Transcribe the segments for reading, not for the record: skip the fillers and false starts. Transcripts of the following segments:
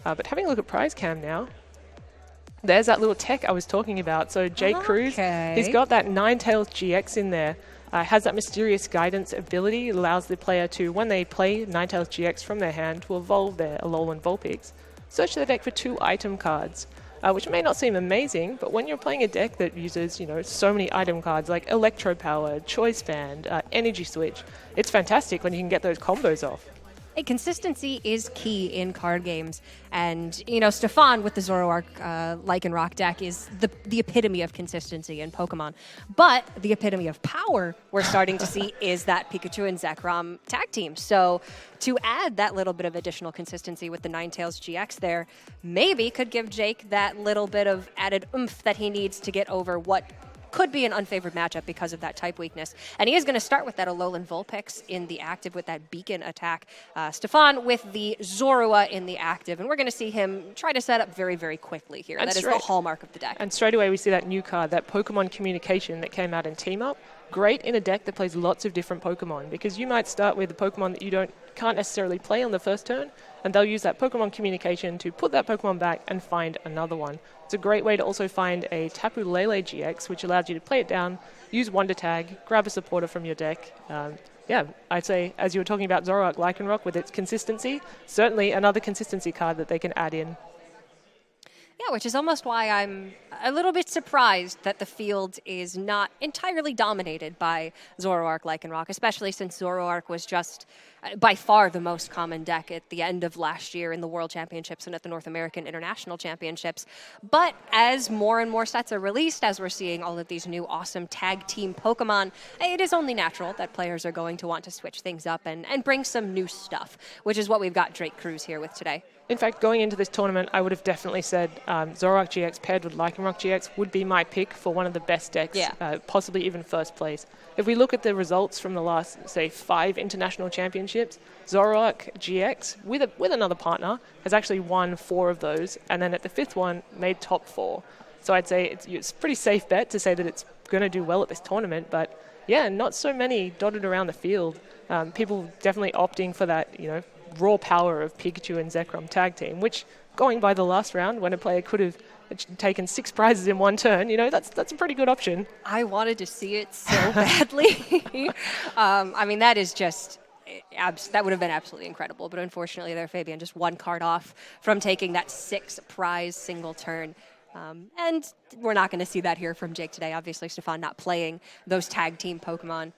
But having a look at prize cam now, there's that little tech I was talking about. So Jake Cruwys, he's got that Ninetales GX in there. Has that mysterious guidance ability. It allows the player to, when they play Ninetales GX from their hand, to evolve their Alolan Vulpix. Search their deck for 2 item cards, which may not seem amazing, but when you're playing a deck that uses, so many item cards like Electro Power, Choice Band, Energy Switch, it's fantastic when you can get those combos off. Hey, consistency is key in card games. And, Stephane with the Zoroark Lycanroc deck is the epitome of consistency in Pokemon. But the epitome of power we're starting to see is that Pikachu and Zekrom tag team. So to add that little bit of additional consistency with the Ninetales GX there, maybe could give Jake that little bit of added oomph that he needs to get over what could be an unfavored matchup because of that type weakness. And he is going to start with that Alolan Vulpix in the active with that Beacon attack. Stephane with the Zorua in the active. And we're going to see him try to set up very, very quickly here. And that is the hallmark of the deck. And straight away we see that new card, that Pokemon Communication that came out in Team Up. Great in a deck that plays lots of different Pokemon, because you might start with a Pokemon that you can't necessarily play on the first turn, and they'll use that Pokemon Communication to put that Pokemon back and find another one. It's a great way to also find a Tapu Lele GX, which allows you to play it down, use Wonder Tag, grab a supporter from your deck. I'd say, as you were talking about Zoroark Lycanroc with its consistency, certainly another consistency card that they can add in. Yeah, which is almost why I'm a little bit surprised that the field is not entirely dominated by Zoroark Lycanroc, especially since Zoroark was just by far the most common deck at the end of last year in the World Championships and at the North American International Championships. But as more and more sets are released, as we're seeing all of these new awesome tag team Pokemon, it is only natural that players are going to want to switch things up and bring some new stuff, which is what we've got Jake Cruwys here with today. In fact, going into this tournament, I would have definitely said Zoroark GX paired with Lycanroc GX would be my pick for one of the best decks, possibly even first place. If we look at the results from the last, say, 5 international championships, Zoroark GX, with another partner, has actually won 4 of those, and then at the 5th one, made top 4. So I'd say it's a pretty safe bet to say that it's going to do well at this tournament, but yeah, not so many dotted around the field. People definitely opting for that, raw power of Pikachu and Zekrom tag team, which, going by the last round, when a player could have taken 6 prizes in one turn, that's a pretty good option. I wanted to see it so badly. That is just, that would have been absolutely incredible. But unfortunately there, Fabian, just 1 card off from taking that 6 prize single turn. And we're not going to see that here from Jake today. Obviously, Stephane not playing those tag team Pokemon.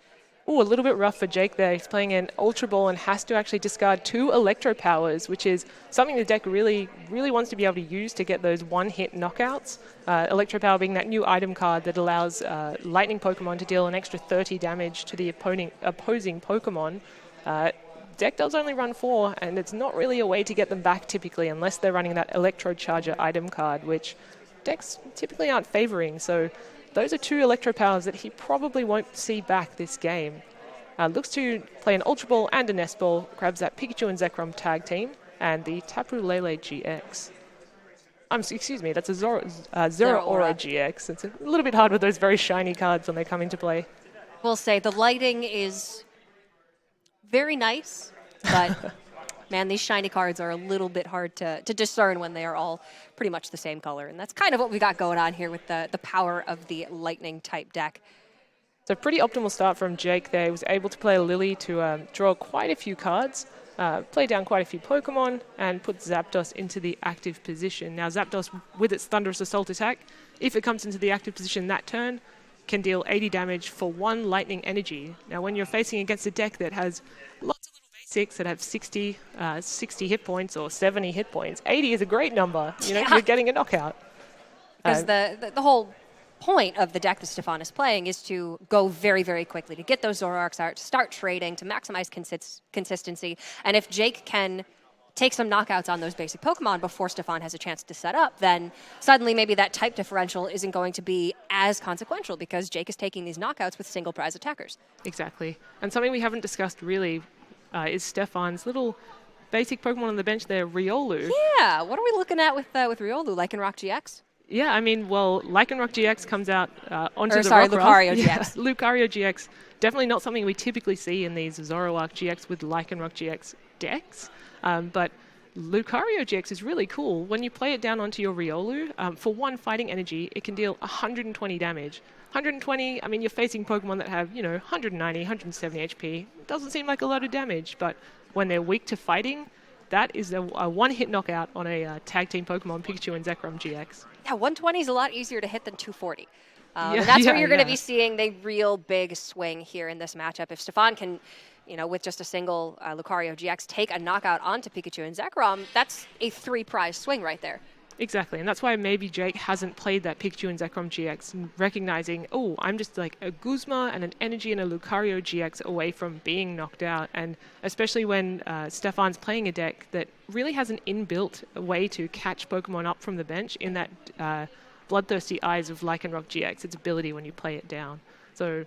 Ooh, a little bit rough for Jake there. He's playing an Ultra Ball and has to actually discard 2 Electro Powers, which is something the deck really, really wants to be able to use to get those one-hit knockouts. Electro Power being that new item card that allows Lightning Pokemon to deal an extra 30 damage to the opposing Pokemon. Deck does only run 4, and it's not really a way to get them back typically unless they're running that Electro Charger item card, which decks typically aren't favoring. So those are 2 Electro Powers that he probably won't see back this game. Looks to play an Ultra Ball and a Nest Ball, grabs that Pikachu and Zekrom tag team, and the Tapu Lele GX. Excuse me, that's a Zeraora GX. It's a little bit hard with those very shiny cards when they come into play. We'll say the lighting is very nice, but man, these shiny cards are a little bit hard to discern when they are all pretty much the same color. And that's kind of what we got going on here with the power of the lightning type deck. So pretty optimal start from Jake there. He was able to play a Lily to draw quite a few cards, play down quite a few Pokemon, and put Zapdos into the active position. Now Zapdos, with its Thunderous Assault attack, if it comes into the active position that turn, can deal 80 damage for 1 lightning energy. Now when you're facing against a deck that has lots of little basics that have 60 hit points or 70 hit points, 80 is a great number. You're getting a knockout. Because the whole point of the deck that Stephane is playing is to go very, very quickly, to get those Zoroarks out, to start trading, to maximize consistency. And if Jake can take some knockouts on those basic Pokemon before Stephane has a chance to set up, then suddenly maybe that type differential isn't going to be as consequential because Jake is taking these knockouts with single prize attackers. Exactly. And something we haven't discussed really is Stephane's little basic Pokemon on the bench there, Riolu. Yeah, what are we looking at with Riolu? Lycanroc GX? Yeah, Lycanroc GX comes out onto the Lucario GX. Yeah, Lucario GX. Definitely not something we typically see in these Zoroark GX with Lycanroc GX decks. But Lucario GX is really cool. When you play it down onto your Riolu, for 1 fighting energy, it can deal 120 damage. 120, I mean, you're facing Pokemon that have, 190, 170 HP. Doesn't seem like a lot of damage, but when they're weak to fighting, that is a one-hit knockout on a tag team Pokemon, Pikachu and Zekrom GX. Yeah, 120 is a lot easier to hit than 240. And that's where you're going to be seeing the real big swing here in this matchup. If Stephane can, with just a single Lucario GX, take a knockout onto Pikachu and Zekrom, that's a 3-prize swing right there. Exactly, and that's why maybe Jake hasn't played that Pikachu and Zekrom GX, recognizing, oh, I'm just like a Guzma and an Energy and a Lucario GX away from being knocked out, and especially when Stephane's playing a deck that really has an inbuilt way to catch Pokemon up from the bench in that Bloodthirsty Eyes of Lycanroc GX, its ability when you play it down. So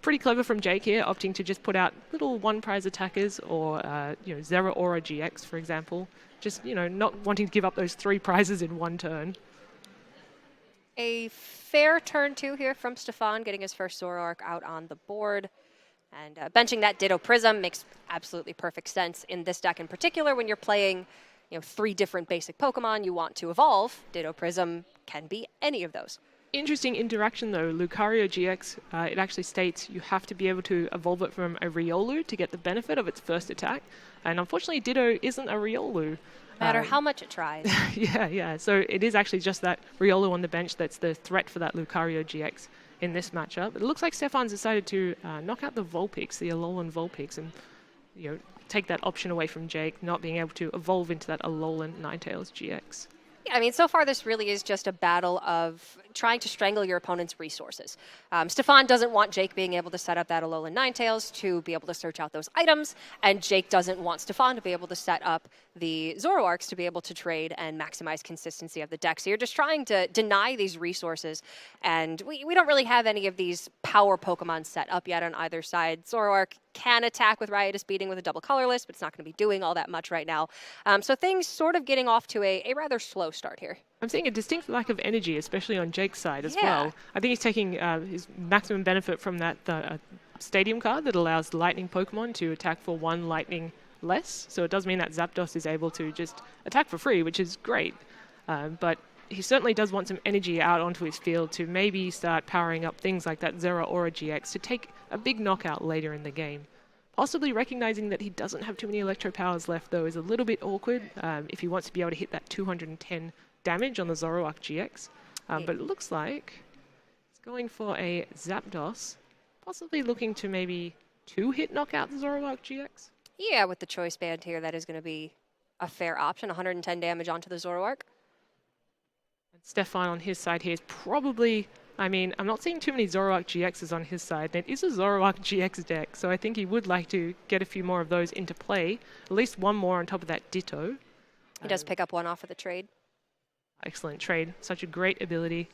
pretty clever from Jake here, opting to just put out little 1-prize attackers or, Zera Aura GX, for example. Just, not wanting to give up those 3 prizes in one turn. A fair turn 2 here from Stephane, getting his first Zoroark out on the board. And benching that Ditto Prism makes absolutely perfect sense in this deck in particular. When you're playing, 3 different basic Pokemon you want to evolve, Ditto Prism can be any of those. Interesting interaction though. Lucario GX, it actually states you have to be able to evolve it from a Riolu to get the benefit of its first attack. And unfortunately, Ditto isn't a Riolu. No matter how much it tries. Yeah. So it is actually just that Riolu on the bench that's the threat for that Lucario GX in this matchup. It looks like Stephane's decided to knock out the Vulpix, the Alolan Vulpix, and take that option away from Jake, not being able to evolve into that Alolan Ninetales GX. I mean, so far this really is just a battle of trying to strangle your opponent's resources. Stephane doesn't want Jake being able to set up that Alolan Ninetales to be able to search out those items, and Jake doesn't want Stephane to be able to set up the Zoroarks to be able to trade and maximize consistency of the deck. So you're just trying to deny these resources, and we don't really have any of these power Pokemon set up yet on either side. Zoroark can attack with Riotous Beating with a double colorless, but it's not going to be doing all that much right now. So things sort of getting off to a rather slow start here. I'm seeing a distinct lack of energy, especially on Jake's side as well. I think he's taking his maximum benefit from that Stadium card that allows Lightning Pokemon to attack for 1 Lightning less. So it does mean that Zapdos is able to just attack for free, which is great. But he certainly does want some energy out onto his field to maybe start powering up things like that Zera Aura GX to take a big knockout later in the game. Possibly recognizing that he doesn't have too many Electro Powers left, though, is a little bit awkward if he wants to be able to hit that 210 damage on the Zoroark GX. But it looks like he's going for a Zapdos, possibly looking to maybe 2-hit knockout the Zoroark GX. Yeah, with the Choice Band here, that is going to be a fair option. 110 damage onto the Zoroark. And Stephane on his side here is probably... I mean, I'm not seeing too many Zoroark GXs on his side. It is a Zoroark GX deck, so I think he would like to get a few more of those into play. At least one more on top of that Ditto. He does pick up one off of the trade. Excellent trade. Such a great ability.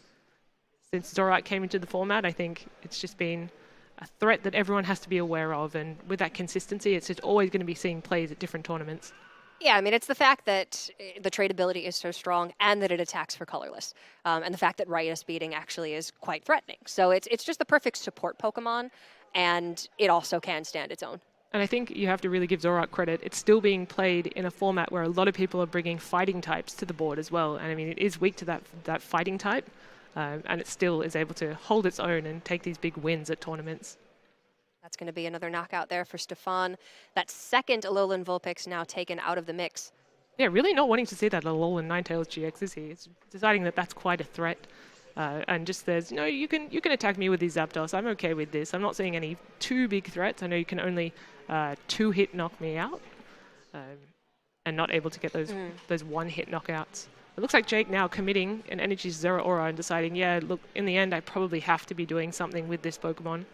Since Zoroark came into the format, I think it's just been a threat that everyone has to be aware of, and with that consistency, it's just always going to be seeing plays at different tournaments. Yeah, I mean, it's the fact that the trade ability is so strong and that it attacks for colorless. And the fact that Riotous Beating actually is quite threatening. So it's just the perfect support Pokemon, and it also can stand its own. And I think you have to really give Zoroark credit. It's still being played in a format where a lot of people are bringing fighting types to the board as well. And I mean, it is weak to that fighting type, and it still is able to hold its own and take these big wins at tournaments. That's going to be another knockout there for Stephane. That second Alolan Vulpix now taken out of the mix. Yeah, really not wanting to see that Alolan Ninetales GX, is he? It's deciding that that's quite a threat. And just says, no, you can attack me with these Zapdos. I'm okay with this. I'm not seeing any too big threats. I know you can only 2-hit knock me out, and not able to get those 1-hit knockouts. It looks like Jake now committing an Energy Zera Aura and deciding, yeah, look, in the end, I probably have to be doing something with this Pokemon.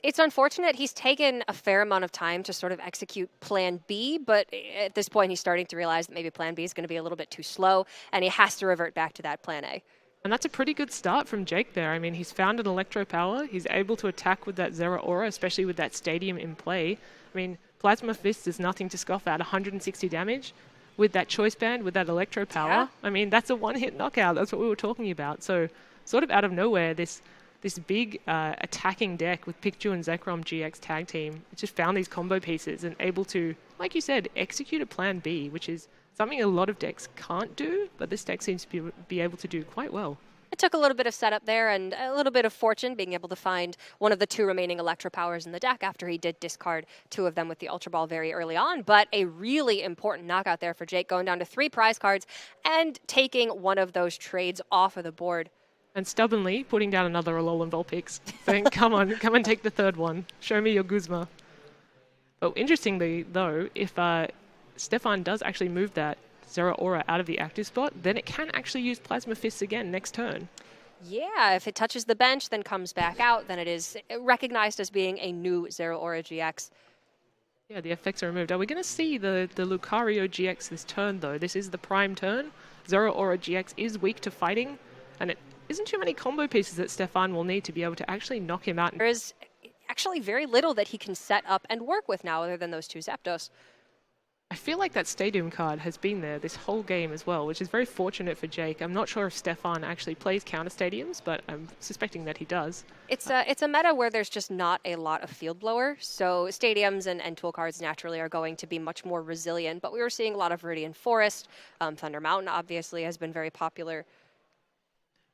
It's unfortunate. He's taken a fair amount of time to sort of execute Plan B, but at this point he's starting to realize that maybe Plan B is going to be a little bit too slow, and he has to revert back to that Plan A. And that's a pretty good start from Jake there. I mean, he's found an Electro Power. He's able to attack with that Zera Aura, especially with that Stadium in play. I mean, Plasma Fist is nothing to scoff at. 160 damage with that Choice Band, with that Electro Power. Yeah. I mean, that's a 1-hit knockout. That's what we were talking about. So sort of out of nowhere, this this big attacking deck with Pikachu and Zekrom GX tag team. It just found these combo pieces and able to, like you said, execute a plan B, which is something a lot of decks can't do, but this deck seems to be able to do quite well. It took a little bit of setup there and a little bit of fortune being able to find one of the 2 remaining Electro Powers in the deck after he did discard 2 of them with the Ultra Ball very early on. But a really important knockout there for Jake, going down to 3 prize cards and taking one of those trades off of the board. And stubbornly putting down another Alolan Vulpix, saying, come on, come and take the 3rd one. Show me your Guzma. But interestingly, though, if Stephane does actually move that Zeraora out of the active spot, then it can actually use Plasma Fists again next turn. Yeah, if it touches the bench, then comes back out, then it is recognized as being a new Zeraora GX. Yeah, the effects are removed. Are we going to see the Lucario GX this turn, though? This is the prime turn. Zeraora GX is weak to fighting, and it isn't too many combo pieces that Stephane will need to be able to actually knock him out. There is actually very little that he can set up and work with now other than those 2 Zapdos. I feel like that Stadium card has been there this whole game as well, which is very fortunate for Jake. I'm not sure if Stephane actually plays counter stadiums, but I'm suspecting that he does. It's a meta where there's just not a lot of field blower, so stadiums and tool cards naturally are going to be much more resilient, but we were seeing a lot of Viridian Forest. Thunder Mountain obviously has been very popular.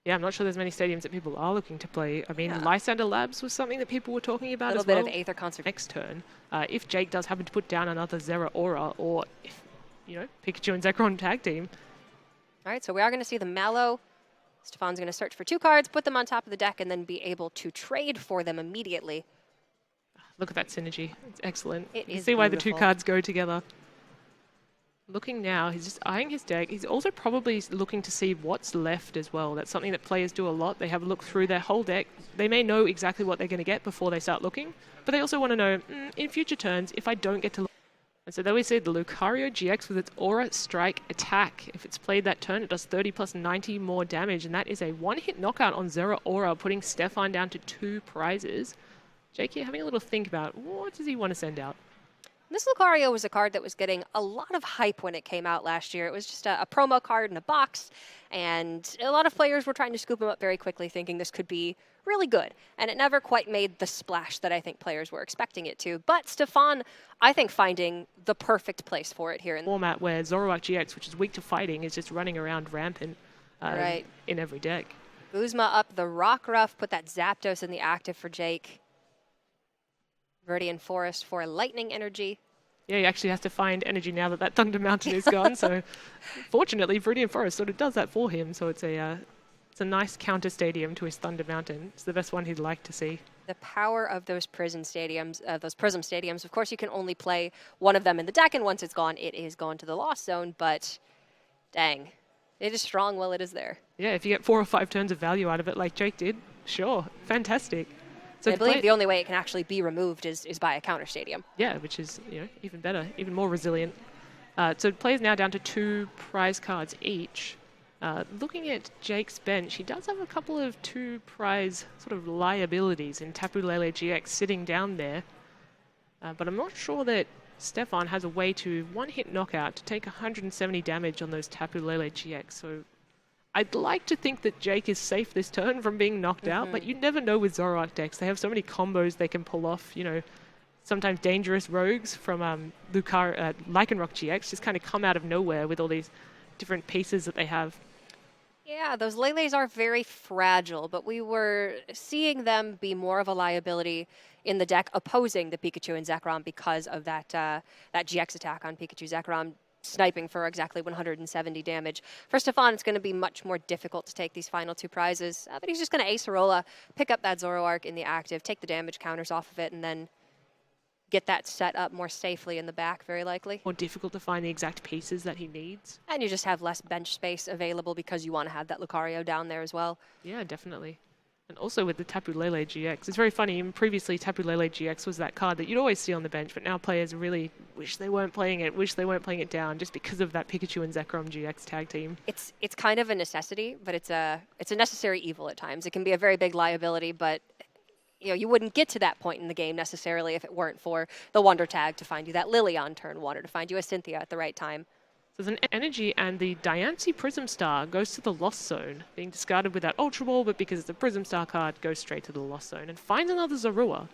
Yeah, I'm not sure there's many stadiums that people are looking to play. I mean, Lysander Labs was something that people were talking about as well. A little bit of Aether Conservation. Next turn, if Jake does happen to put down another Zeraora, or if, Pikachu and Zekrom tag team. All right, so we are going to see the Mallow. Stephane's going to search for 2 cards, put them on top of the deck, and then be able to trade for them immediately. Look at that synergy. It's excellent. It you is see why the beautiful. 2 cards go together. Looking now, he's just eyeing his deck. He's also probably looking to see what's left as well. That's something that players do a lot. They have a look through their whole deck. They may know exactly what they're going to get before they start looking, but they also want to know, in future turns, if I don't get to look. And so there we see the Lucario GX with its Aura Strike attack. If it's played that turn, it does 30 plus 90 more damage, and that is a 1-hit knockout on Zeraora, putting Stephane down to 2 prizes. Jake, you're having a little think about what does he want to send out? This Lucario was a card that was getting a lot of hype when it came out last year. It was just a promo card in a box, and a lot of players were trying to scoop him up very quickly, thinking this could be really good. And it never quite made the splash that I think players were expecting it to. But Stephane, I think, finding the perfect place for it here. Format where Zoroark GX, which is weak to fighting, is just running around rampant in every deck. Guzma up the Rockruff, put that Zapdos in the active for Jake. Viridian Forest for Lightning Energy. Yeah, he actually has to find energy now that Thunder Mountain is gone. So fortunately, Viridian Forest sort of does that for him. So it's a nice counter stadium to his Thunder Mountain. It's the best one he'd like to see. The power of those Prism Stadiums. Of course, you can only play one of them in the deck, and once it's gone, it is gone to the Lost Zone. But dang, it is strong while it is there. Yeah, if you get 4 or 5 turns of value out of it like Jake did, sure, fantastic. So I believe the only way it can actually be removed is by a counter stadium. Yeah, which is even better, even more resilient. So players now down to 2 prize cards each. Looking at Jake's bench, he does have a couple of 2 prize sort of liabilities in Tapu Lele GX sitting down there. But I'm not sure that Stephane has a way to 1-hit knockout to take 170 damage on those Tapu Lele GX. So I'd like to think that Jake is safe this turn from being knocked out, but you never know with Zoroark decks. They have so many combos they can pull off, sometimes dangerous rogues from Lycanroc GX just kind of come out of nowhere with all these different pieces that they have. Yeah, those Leles are very fragile, but we were seeing them be more of a liability in the deck opposing the Pikachu and Zekrom because of that GX attack on Pikachu Zekrom, sniping for exactly 170 damage. For Stephane, it's going to be much more difficult to take these final 2 prizes, but he's just going to Ace Arola, pick up that Zoroark in the active, take the damage counters off of it, and then get that set up more safely in the back, very likely. More difficult to find the exact pieces that he needs. And you just have less bench space available because you want to have that Lucario down there as well. Yeah, definitely. And also with the Tapu Lele GX. It's very funny. Previously, Tapu Lele GX was that card that you'd always see on the bench, but now players really wish they weren't playing it down just because of that Pikachu and Zekrom GX tag team. It's kind of a necessity, but it's a necessary evil at times. It can be a very big liability, but you wouldn't get to that point in the game necessarily if it weren't for the Wonder Tag to find you that Lily on turn 1 or to find you a Cynthia at the right time. So there's an energy, and the Diancie Prism Star goes to the Lost Zone, being discarded with that Ultra Ball, but because it's a Prism Star card, goes straight to the Lost Zone, and finds another Zorua.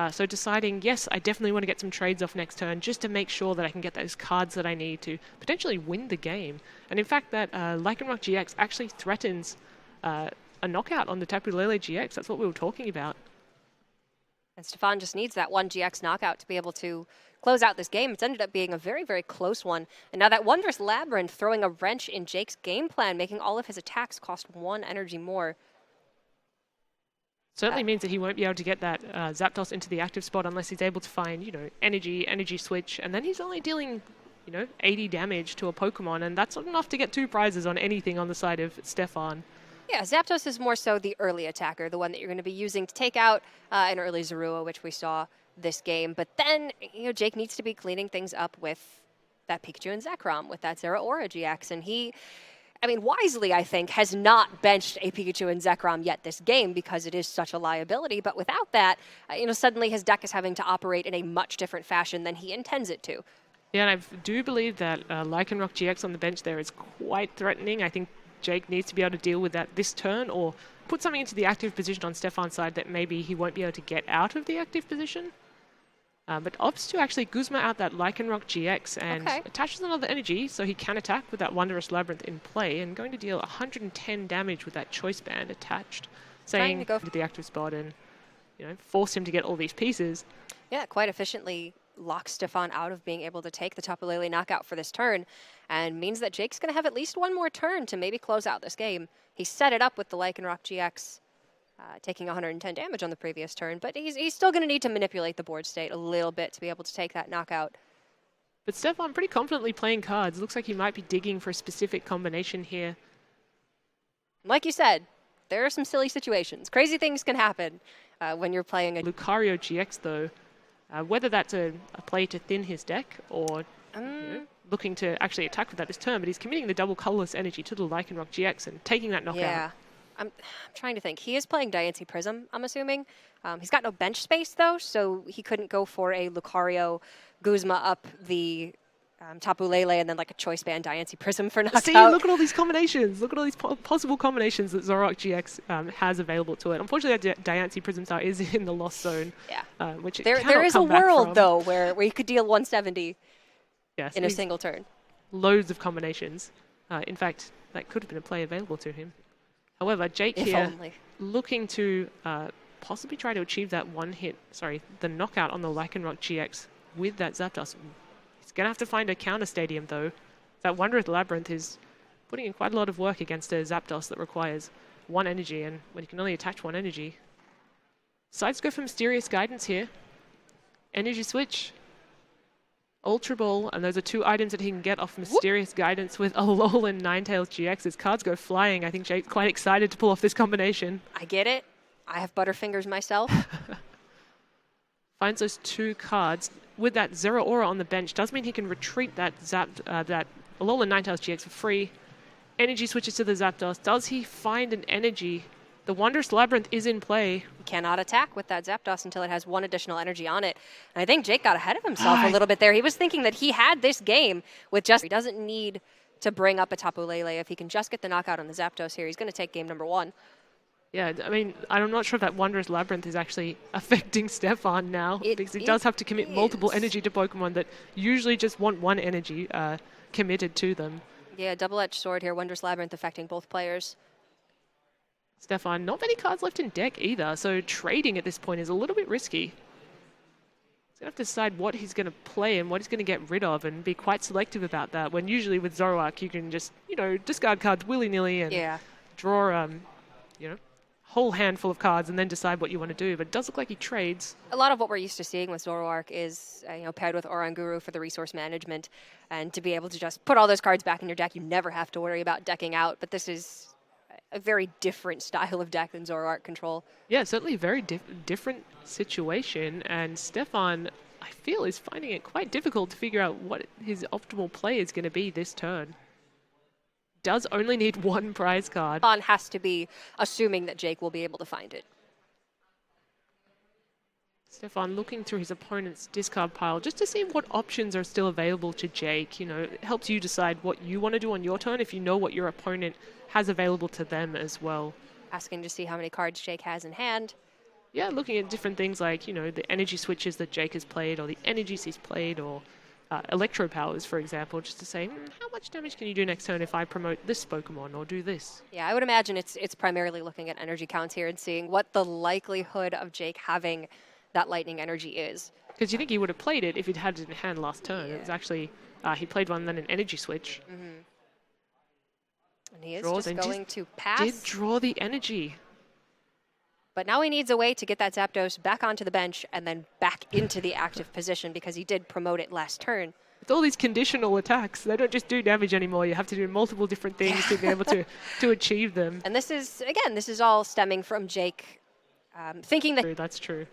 So deciding, yes, I definitely want to get some trades off next turn, just to make sure that I can get those cards that I need to potentially win the game. And in fact, that Lycanroc GX actually threatens a knockout on the Tapu Lele GX. That's what we were talking about. And Stephane just needs that one GX knockout to be able to close out this game. It's ended up being a very, very close one. And now that Wondrous Labyrinth throwing a wrench in Jake's game plan, making all of his attacks cost 1 energy more. Certainly means that he won't be able to get that Zapdos into the active spot unless he's able to find, energy switch, and then he's only dealing, 80 damage to a Pokemon, and that's not enough to get 2 prizes on anything on the side of Stephane. Yeah, Zapdos is more so the early attacker, the one that you're going to be using to take out an early Zorua, which we saw this game. But then, Jake needs to be cleaning things up with that Pikachu and Zekrom, with that Zeraora GX, and he... wisely, I think, has not benched a Pikachu and Zekrom yet this game because it is such a liability. But without that, suddenly his deck is having to operate in a much different fashion than he intends it to. Yeah, and I do believe that Lycanroc GX on the bench there is quite threatening. I think Jake needs to be able to deal with that this turn, or put something into the active position on Stephane's side that maybe he won't be able to get out of the active position. But opts to actually Guzma out that Lycanroc GX and attaches another energy, so he can attack with that Wondrous Labyrinth in play, and going to deal 110 damage with that Choice Band attached, saying to go to the active spot and force him to get all these pieces. Yeah, quite efficiently locks Stephane out of being able to take the Tapu Lele knockout for this turn, and means that Jake's going to have at least one more turn to maybe close out this game. He set it up with the Lycanroc GX. Taking 110 damage on the previous turn, but he's still going to need to manipulate the board state a little bit to be able to take that knockout. But Stephane pretty confidently playing cards. Looks like he might be digging for a specific combination here. Like you said, there are some silly situations. Crazy things can happen when you're playing a Lucario GX, though. Whether that's a play to thin his deck or looking to actually attack with that this turn, but he's committing the double colorless energy to the Lycanroc GX and taking that knockout. Yeah. I'm trying to think. He is playing Diancie Prism, I'm assuming. He's got no bench space, though, so he couldn't go for a Lucario Guzma up the Tapu Lele and then like a Choice Band Diancie Prism for knockout. See, look at all these combinations. Look at all these possible combinations that Zoroark GX has available to it. Unfortunately, that Diancie Prism Star is in the Lost Zone. Yeah. Which there is a world, though, where you could deal 170 in a single turn. Loads of combinations. In fact, that could have been a play available to him. However, Jake here looking to possibly try to achieve that the knockout on the Lycanroc GX with that Zapdos. He's going to have to find a counter stadium, though. That Wondrous Labyrinth is putting in quite a lot of work against a Zapdos that requires 1 energy, and when you can only attach 1 energy. Decides to go for Mysterious Guidance here. Energy Switch. Ultra Ball, and those are 2 items that he can get off Mysterious Guidance with Alolan Ninetales GX. His cards go flying. I think Jake's quite excited to pull off this combination. I get it. I have Butterfingers myself. Finds those 2 cards. With that Zeraora on the bench, does mean he can retreat that that Alolan Ninetales GX for free. Energy switches to the Zapdos. Does he find an energy? The Wondrous Labyrinth is in play. He cannot attack with that Zapdos until it has 1 additional energy on it. And I think Jake got ahead of himself a little bit there. He was thinking that he had this game with he doesn't need to bring up a Tapu Lele. If he can just get the knockout on the Zapdos here, he's going to take game number 1. Yeah, I'm not sure if that Wondrous Labyrinth is actually affecting Stephane now, because he does have to commit multiple energy to Pokemon that usually just want 1 energy committed to them. Yeah, double-edged sword here. Wondrous Labyrinth affecting both players. Stephane, not many cards left in deck either, so trading at this point is a little bit risky. He's going to have to decide what he's going to play and what he's going to get rid of, and be quite selective about that, when usually with Zoroark you can just, discard cards willy-nilly and draw, whole handful of cards and then decide what you want to do, but it does look like he trades. A lot of what we're used to seeing with Zoroark is paired with Oranguru for the resource management, and to be able to just put all those cards back in your deck, you never have to worry about decking out, but this is a very different style of deck than Zoroark control. Yeah, certainly a very different situation, and Stephane, I feel, is finding it quite difficult to figure out what his optimal play is going to be this turn. Does only need 1 prize card. Stephane has to be assuming that Jake will be able to find it. Stephane looking through his opponent's discard pile just to see what options are still available to Jake. You know, it helps you decide what you want to do on your turn if you know what your opponent has available to them as well. Asking to see how many cards Jake has in hand. Yeah, looking at different things like, you know, the energy switches that Jake has played or the energies he's played or electro powers, for example, just to say, how much damage can you do next turn if I promote this Pokemon or do this? Yeah, I would imagine it's primarily looking at energy counts here and seeing what the likelihood of Jake having that lightning energy is. Because you think he would have played it if he'd had it in hand last turn. Yeah. It was actually, he played one, then an energy switch. And he is just going to pass. Did draw the energy. But now he needs a way to get that Zapdos back onto the bench and then back into the active position because he did promote it last turn. With all these conditional attacks, they don't just do damage anymore. You have to do multiple different things to be able to achieve them. And this is all stemming from Jake thinking that... That's true.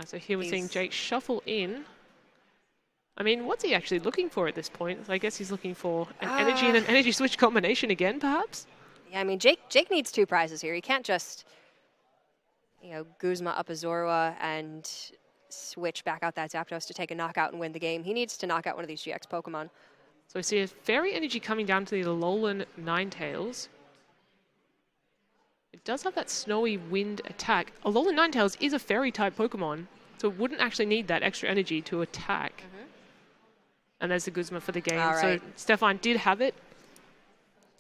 So here we're seeing Jake shuffle in. I mean, what's he actually looking for at this point? I guess he's looking for an energy and an energy switch combination again, perhaps? Yeah, I mean, Jake needs 2 prizes here. He can't just, you know, Guzma up a Zorua and switch back out that Zapdos to take a knockout and win the game. He needs to knock out one of these GX Pokemon. So we see a Fairy Energy coming down to the Alolan Ninetales. It does have that Snowy Wind attack. Alolan Ninetales is a Fairy-type Pokemon, so it wouldn't actually need that extra energy to attack. And there's the Guzma for the game. Right. So Stephane did have it,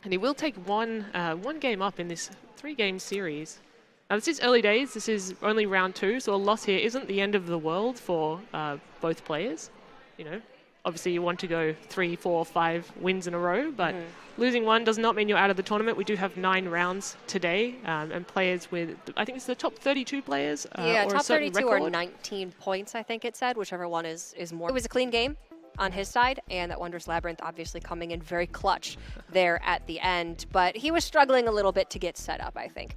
and he will take one game up in this 3-game series. Now, this is early days. This is only round 2, so a loss here isn't the end of the world for both players. You know, obviously you want to go 3, 4, 5 wins in a row, but losing one does not mean you're out of the tournament. We do have 9 rounds today, and players with, I think it's the top 32 players. Yeah, or top a certain 32 record. or 19 points, I think it said, whichever one is more. It was a clean game on his side, and that Wondrous Labyrinth obviously coming in very clutch there at the end. But he was struggling a little bit to get set up, I think.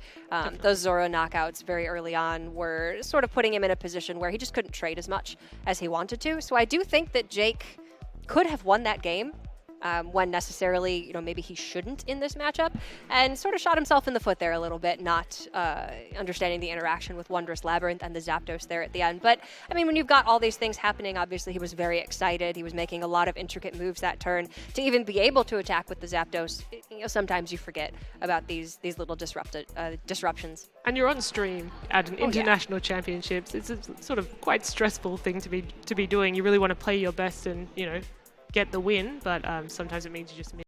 Those Zoro knockouts very early on were sort of putting him in a position where he just couldn't trade as much as he wanted to. So I do think that Jake could have won that game when necessarily, you know, maybe he shouldn't in this matchup, and sort of shot himself in the foot there a little bit, not understanding the interaction with Wondrous Labyrinth and the Zapdos there at the end. But, I mean, when you've got all these things happening, obviously he was very excited. He was making a lot of intricate moves that turn. To even be able to attack with the Zapdos, you know, sometimes you forget about these little disruptions. And you're on stream at an international championships. It's a sort of quite stressful thing to be doing. You really want to play your best and, you know, get the win, but sometimes it means you just miss.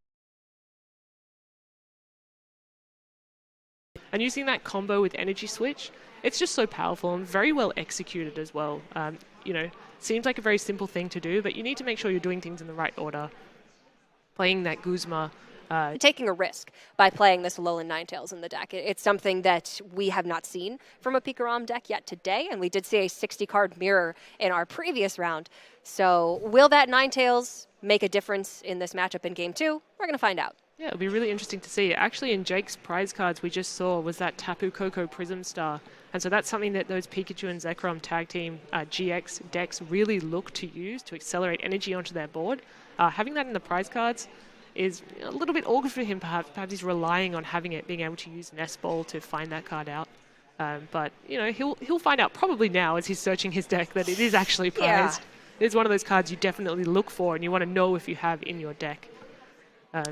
And using that combo with Energy Switch, it's just so powerful and very well executed as well. You know, seems like a very simple thing to do, but you need to make sure you're doing things in the right order. Playing that Guzma. Taking a risk by playing this Alolan Ninetales in the deck. It's something that we have not seen from a Pikarom deck yet today, and we did see a 60-card mirror in our previous round. So will that Ninetales make a difference in this matchup in Game 2? We're going to find out. Yeah, it'll be really interesting to see. Actually, in Jake's prize cards we just saw was that Tapu Koko Prism Star. And so that's something that those Pikachu and Zekrom tag team GX decks really look to use to accelerate energy onto their board. Having that in the prize cards is a little bit awkward for him, perhaps. Perhaps he's relying on having it, being able to use Nest Ball to find that card out. But, you know, he'll find out probably now as he's searching his deck that it is actually prized. It is one of those cards you definitely look for and you want to know if you have in your deck.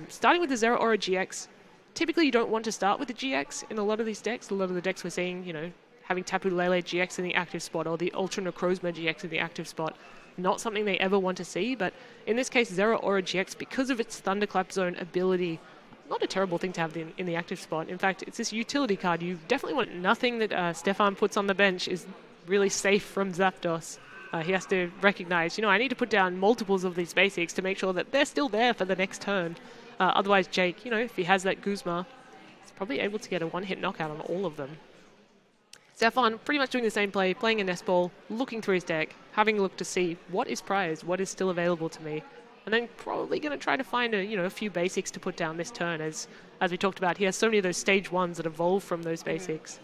Starting with the Zero Aura GX, typically you don't want to start with the GX in a lot of these decks. A lot of the decks we're seeing, you know, having Tapu Lele GX in the active spot or the Ultra Necrozma GX in the active spot. Not something they ever want to see, but in this case, Zero Aura GX, because of its Thunderclap Zone ability, not a terrible thing to have in the active spot. In fact, it's this utility card. You definitely want nothing that Stephane puts on the bench is really safe from Zapdos. He has to recognize, you know, I need to put down multiples of these basics to make sure that they're still there for the next turn. Otherwise, Jake, you know, if he has that Guzma, he's probably able to get a one-hit knockout on all of them. Stephane pretty much doing the same play, playing a Nest Ball, looking through his deck, having a look to see what is prized, what is still available to me, and then probably going to try to find a few basics to put down this turn. As we talked about, he has so many of those stage 1s that evolve from those basics.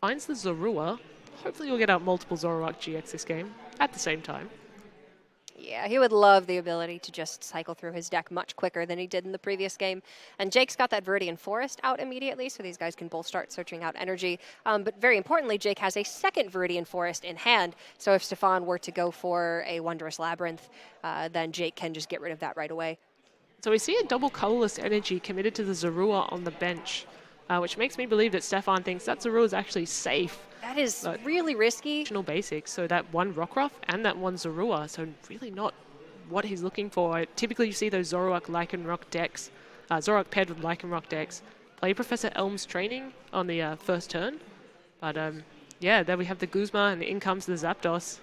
Finds the Zorua. Hopefully you'll get out multiple Zoroark GX this game at the same time. Yeah, he would love the ability to just cycle through his deck much quicker than he did in the previous game. And Jake's got that Viridian Forest out immediately, so these guys can both start searching out energy. But very importantly, Jake has a second Viridian Forest in hand, so if Stephane were to go for a Wondrous Labyrinth, then Jake can just get rid of that right away. So we see a double colorless energy committed to the Zorua on the bench, which makes me believe that Stephane thinks that Zorua is actually safe. That is really risky. Additional basics, so that one Rockruff and that one Zorua, so really not what he's looking for. Typically you see those Zoroark Lycanroc decks, Zoroark paired with Lycanroc decks, play Professor Elm's Training on the first turn. But yeah, there we have the Guzma and in comes the Zapdos.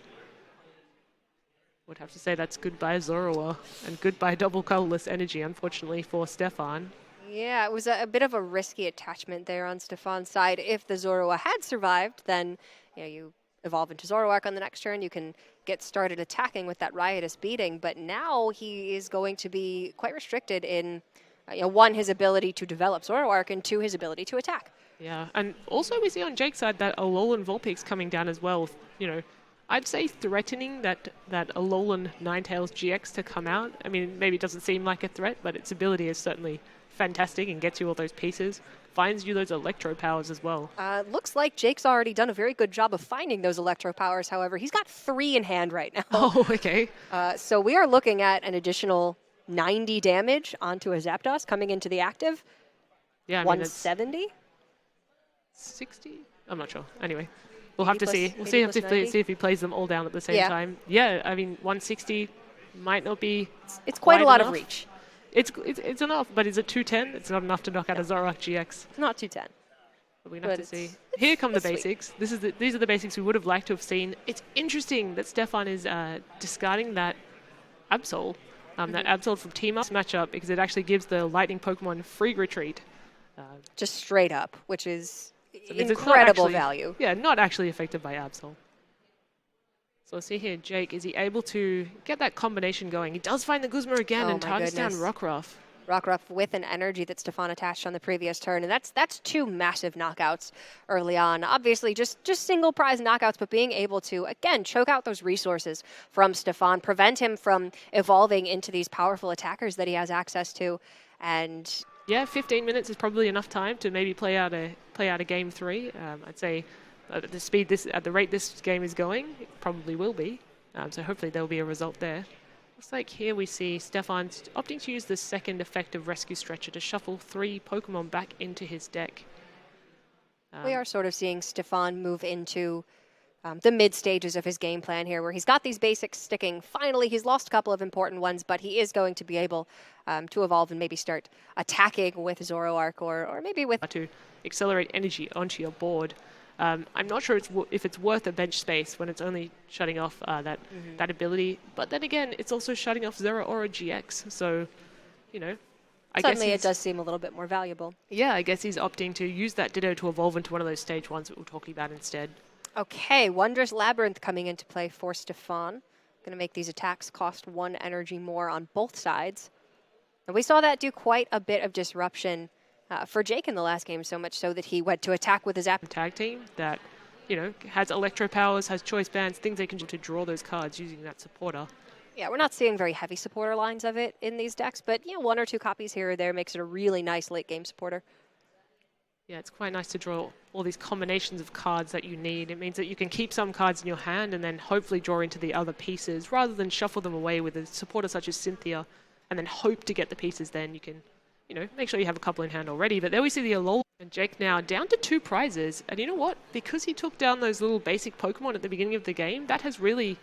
Would have to say that's goodbye Zorua and goodbye double colorless energy, unfortunately, for Stephane. Yeah, it was a bit of a risky attachment there on Stephane's side. If the Zorua had survived, then you evolve into Zoroark on the next turn. You can get started attacking with that Riotous Beating. But now he is going to be quite restricted in, one, his ability to develop Zoroark, and two, his ability to attack. Yeah, and also we see on Jake's side that Alolan Vulpix coming down as well. I'd say threatening that Alolan Ninetales GX to come out. I mean, maybe it doesn't seem like a threat, but its ability is certainly fantastic and gets you all those pieces. Finds you those Electro Powers as well. Looks like Jake's already done a very good job of finding those Electro Powers. However, he's got 3 in hand right now. Oh, okay. So we are looking at an additional 90 damage onto a Zapdos coming into the active. Yeah, I mean, 170? 60? I'm not sure. Anyway. We'll have to see. We'll see if he plays them all down at the same time. Yeah, I mean, 160 might not be. It's quite a lot enough. of reach. It's enough, but is it 210? It's not enough to knock out a Zoroark GX. It's not 210. But we're going to have to see. Here come the basics. These are the basics we would have liked to have seen. It's interesting that Stephane is discarding that Absol, that Absol from Team Up matchup, because it actually gives the Lightning Pokemon free retreat. Just straight up, which is incredible value. Yeah, not actually affected by Absol. So see here, Jake, is he able to get that combination going? He does find the Guzma again and targets down Rockruff. Rockruff with an energy that Stephane attached on the previous turn, and that's 2 massive knockouts early on. Obviously, just single prize knockouts, but being able to, again, choke out those resources from Stephane, prevent him from evolving into these powerful attackers that he has access to, and... Yeah, 15 minutes is probably enough time to maybe play out a game 3. I'd say at the rate this game is going, it probably will be. So hopefully there will be a result there. Looks like here we see Stephane opting to use the second effective Rescue Stretcher to shuffle 3 Pokemon back into his deck. We are sort of seeing Stephane move into the mid stages of his game plan here, where he's got these basics sticking. Finally, he's lost a couple of important ones, but he is going to be able to evolve and maybe start attacking with Zoroark or maybe with... To accelerate energy onto your board. I'm not sure if it's worth a bench space when it's only shutting off that ability. But then again, it's also shutting off Zeraora GX. So, I guess it does seem a little bit more valuable. Yeah, I guess he's opting to use that Ditto to evolve into one of those stage 1s that we're talking about instead. Okay, Wondrous Labyrinth coming into play for Stephane. Going to make these attacks cost 1 energy more on both sides. And we saw that do quite a bit of disruption for Jake in the last game, so much so that he went to attack with his tag team that, has Electro Powers, has Choice Bands, things they can do to draw those cards using that supporter. Yeah, we're not seeing very heavy supporter lines of it in these decks, but 1 or 2 copies here or there makes it a really nice late game supporter. Yeah, it's quite nice to draw all these combinations of cards that you need. It means that you can keep some cards in your hand and then hopefully draw into the other pieces rather than shuffle them away with a supporter such as Cynthia and then hope to get the pieces. Then you can, make sure you have a couple in hand already. But there we see the Alola and Jake now down to 2 prizes. And you know what? Because he took down those little basic Pokemon at the beginning of the game, that has really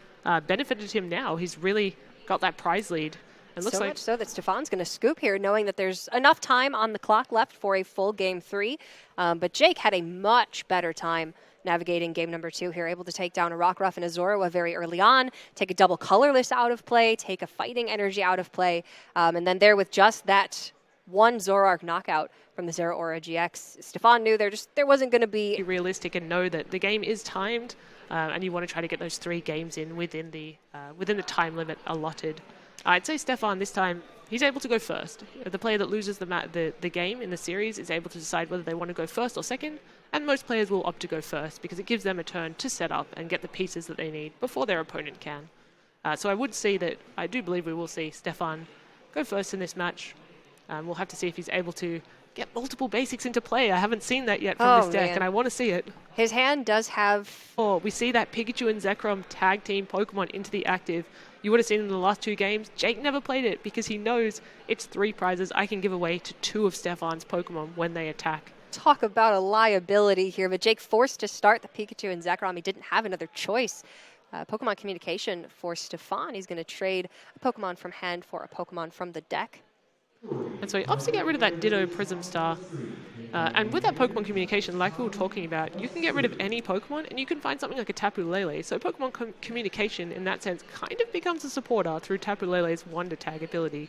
benefited him now. He's really got that prize lead. And looks much so that Stephane's going to scoop here, knowing that there's enough time on the clock left for a full game 3. But Jake had a much better time navigating game number 2 here, able to take down a Rockruff and a Zorua very early on, take a double colorless out of play, take a fighting energy out of play, and then there with just that 1 Zoroark knockout from the Zeraora GX, Stephane knew there wasn't going to be... realistic and know that the game is timed, and you want to try to get those 3 games in within the time limit allotted. I'd say Stephane this time, he's able to go first. The player that loses the game in the series is able to decide whether they want to go first or second, and most players will opt to go first because it gives them a turn to set up and get the pieces that they need before their opponent can. So I do believe we will see Stephane go first in this match. We'll have to see if he's able to get multiple basics into play. I haven't seen that yet from this deck, and I want to see it. His hand does have... We see that Pikachu and Zekrom tag team Pokemon into the active. You would have seen in the last 2 games, Jake never played it because he knows it's 3 prizes I can give away to 2 of Stephane's Pokemon when they attack. Talk about a liability here, but Jake forced to start the Pikachu and Zekrom. He didn't have another choice. Pokemon communication for Stephane. He's going to trade a Pokemon from hand for a Pokemon from the deck. And so he opts to get rid of that Ditto Prism Star. And with that Pokemon communication, like we were talking about, you can get rid of any Pokemon and you can find something like a Tapu Lele. So Pokemon communication, in that sense, kind of becomes a supporter through Tapu Lele's Wonder Tag ability.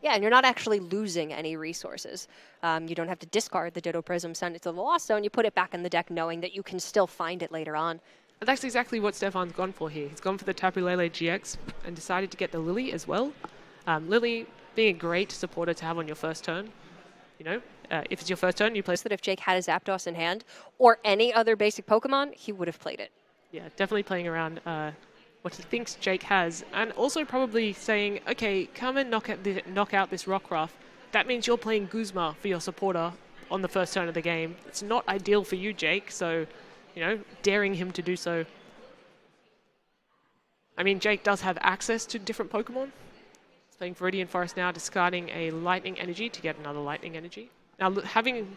Yeah, and you're not actually losing any resources. You don't have to discard the Ditto Prism, send it to the Lost Zone. You put it back in the deck knowing that you can still find it later on. And that's exactly what Stephane's gone for here. He's gone for the Tapu Lele GX and decided to get the Lily as well. Lily being a great supporter to have on your first turn. You know, if it's your first turn, you play... That if Jake had a Zapdos in hand or any other basic Pokemon, he would have played it. Yeah, definitely playing around what he thinks Jake has, and also probably saying, okay, come and knock out this Rockruff. That means you're playing Guzma for your supporter on the first turn of the game. It's not ideal for you, Jake, so, you know, daring him to do so. I mean, Jake does have access to different Pokemon. He's playing Viridian Forest now, discarding a Lightning Energy to get another Lightning Energy. Now,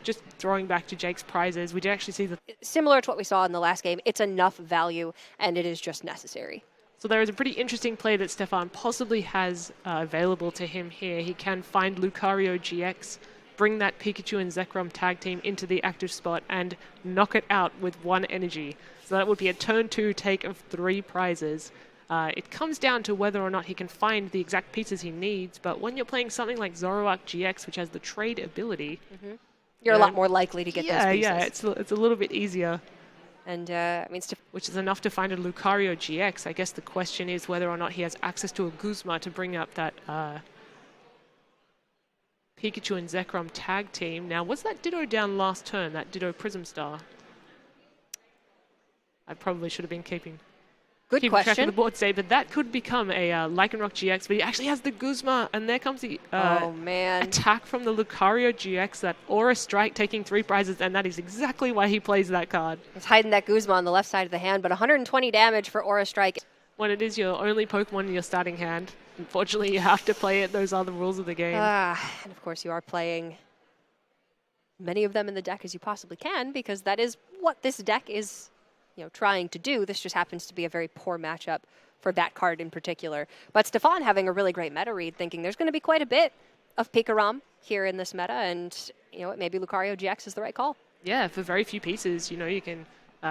just throwing back to Jake's prizes, we did actually see the... Similar to what we saw in the last game, it's enough value, and it is just necessary. So there is a pretty interesting play that Stephane possibly has available to him here. He can find Lucario GX, bring that Pikachu and Zekrom tag team into the active spot, and knock it out with 1 energy. So that would be a turn 2 take of 3 prizes. It comes down to whether or not he can find the exact pieces he needs, but when you're playing something like Zoroark GX, which has the trade ability... You're a lot more likely to get those pieces. Yeah, it's a little bit easier. And, I mean, which is enough to find a Lucario GX. I guess the question is whether or not he has access to a Guzma to bring up that Pikachu and Zekrom tag team. Now, was that Ditto down last turn, that Ditto Prism Star? I probably should have been keeping question. Track of the board today, but that could become a Lycanroc GX, but he actually has the Guzma, and there comes the attack from the Lucario GX, that Aura Strike taking 3 prizes, and that is exactly why he plays that card. He's hiding that Guzma on the left side of the hand, but 120 damage for Aura Strike. When it is your only Pokemon in your starting hand, unfortunately you have to play it. Those are the rules of the game. And of course you are playing many of them in the deck as you possibly can, because that is what this deck is trying to do. This just happens to be a very poor matchup for that card in particular. But Stephane having a really great meta read, thinking there's going to be quite a bit of Pikarom here in this meta, and maybe Lucario GX is the right call. Yeah, for very few pieces, you can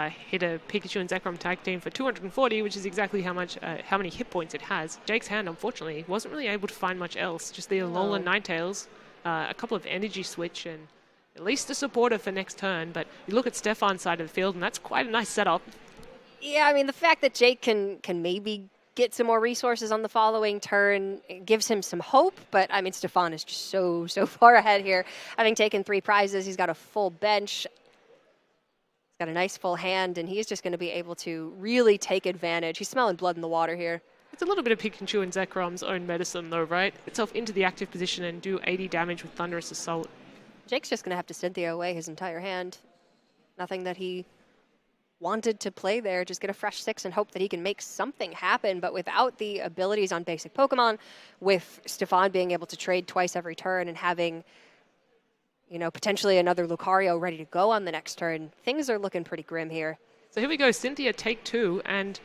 hit a Pikachu and Zekrom tag team for 240, which is exactly how many hit points it has. Jake's hand, unfortunately, wasn't really able to find much else. Just the Alola Ninetales, a couple of Energy Switch, and at least a supporter for next turn, but you look at Stephane's side of the field, and that's quite a nice setup. Yeah, I mean, the fact that Jake can maybe get some more resources on the following turn gives him some hope, but, I mean, Stephane is just so far ahead here. Having taken 3 prizes, he's got a full bench. He's got a nice full hand, and he's just going to be able to really take advantage. He's smelling blood in the water here. It's a little bit of Pikachu and Zekrom's own medicine, though, right? Itself into the active position and do 80 damage with Thunderous Assault. Jake's just going to have to Cynthia away his entire hand. Nothing that he wanted to play there. Just get a fresh 6 and hope that he can make something happen. But without the abilities on basic Pokemon, with Stephane being able to trade twice every turn and having, potentially another Lucario ready to go on the next turn, things are looking pretty grim here. So here we go, Cynthia take 2, and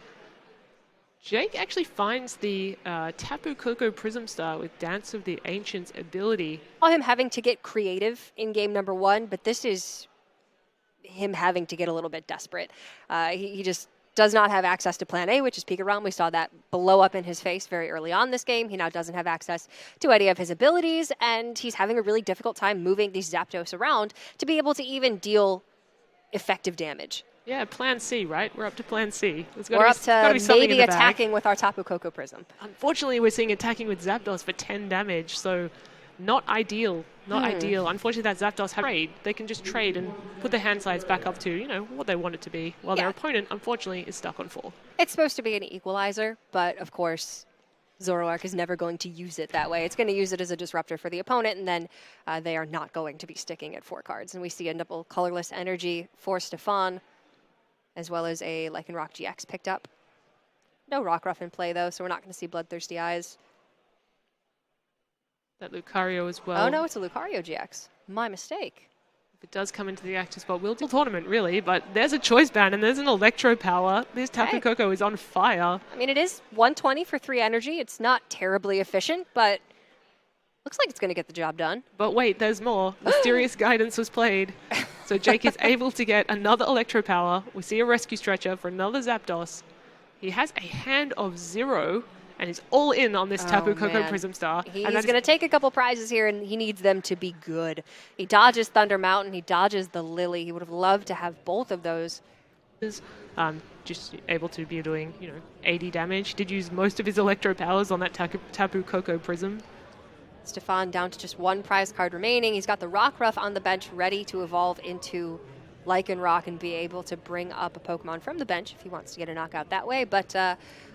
Jake actually finds the Tapu Koko Prism Star with Dance of the Ancients ability. Him having to get creative in game number 1, but this is him having to get a little bit desperate. He just does not have access to Plan A, which is Pikarom. We saw that blow up in his face very early on this game. He now doesn't have access to any of his abilities, and he's having a really difficult time moving these Zapdos around to be able to even deal effective damage. Yeah, Plan C, right? We're up to Plan C. We're up to maybe attacking with our Tapu Koko Prism. Unfortunately, we're seeing attacking with Zapdos for 10 damage, so not ideal. Not ideal. Unfortunately, that Zapdos has trade. They can just trade and put their hand size back up to, what they want it to be, while their opponent, unfortunately, is stuck on 4. It's supposed to be an equalizer, but of course, Zoroark is never going to use it that way. It's going to use it as a disruptor for the opponent, and then they are not going to be sticking at 4 cards. And we see a double colorless energy for Stephane, as well as a Lycanroc GX picked up. No Rockruff in play, though, so we're not going to see Bloodthirsty Eyes. That Lucario as well. Oh, no, it's a Lucario GX. My mistake. If it does come into the active spot, we'll do tournament, really, but there's a choice band and there's an Electro Power. This Tapu Koko is on fire. I mean, it is 120 for 3 energy. It's not terribly efficient, but looks like it's going to get the job done. But wait, there's more. Mysterious Guidance was played. So Jake is able to get another Electro Power. We see a Rescue Stretcher for another Zapdos. He has a hand of 0. And he's all in on this Tapu Koko Prism Star. He's going to take a couple prizes here, and he needs them to be good. He dodges Thunder Mountain. He dodges the Lily. He would have loved to have both of those. Just able to be doing, 80 damage. Did use most of his Electro Powers on that Tapu Koko Prism. Stephane down to just 1 prize card remaining. He's got the Rockruff on the bench ready to evolve into Lycanroc and be able to bring up a Pokemon from the bench if he wants to get a knockout that way. But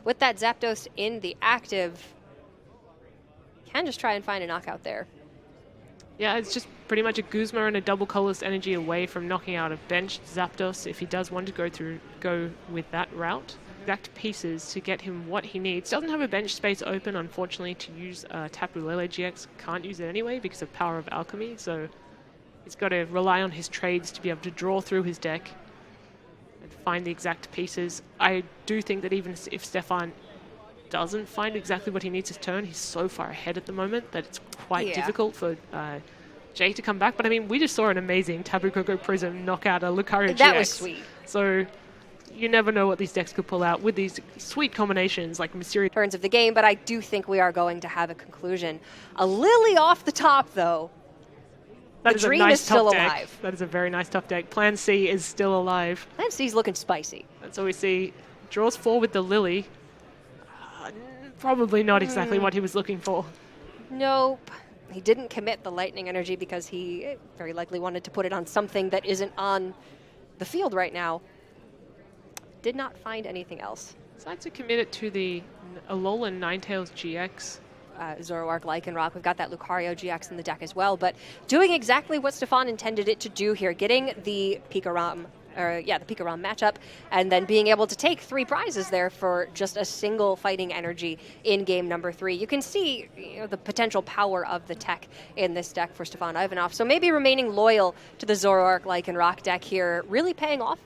with that Zapdos in the active, can just try and find a knockout there. Yeah, it's just pretty much a Guzma and a double colorless energy away from knocking out a benched Zapdos if he does want to go with that route. Exact pieces to get him what he needs. Doesn't have a bench space open, unfortunately, to use Tapu Lele GX. Can't use it anyway because of Power of Alchemy, so he's got to rely on his trades to be able to draw through his deck and find the exact pieces. I do think that even if Stephane doesn't find exactly what he needs this turn, he's so far ahead at the moment that it's quite difficult for Jay to come back. But I mean, we just saw an amazing Tapu Koko Prism knock out a Lucario GX. That was sweet. So you never know what these decks could pull out with these sweet combinations like Mysterious turns of the game, but I do think we are going to have a conclusion. A Lily off the top, though. The dream is still alive. That is a very nice top deck. Plan C is still alive. Plan C is looking spicy. And so we see draws 4 with the Lily. Probably not exactly what he was looking for. Nope. He didn't commit the Lightning Energy because he very likely wanted to put it on something that isn't on the field right now. Did not find anything else. Decides to commit it to the Alolan Ninetales GX. Zoroark, Lycanroc. We've got that Lucario GX in the deck as well, but doing exactly what Stephane intended it to do here, getting the Pikarom matchup, and then being able to take 3 prizes there for just a single fighting energy in game number 3. You can see the potential power of the tech in this deck for Stephane Ivanoff. So maybe remaining loyal to the Zoroark, Lycanroc deck here, really paying off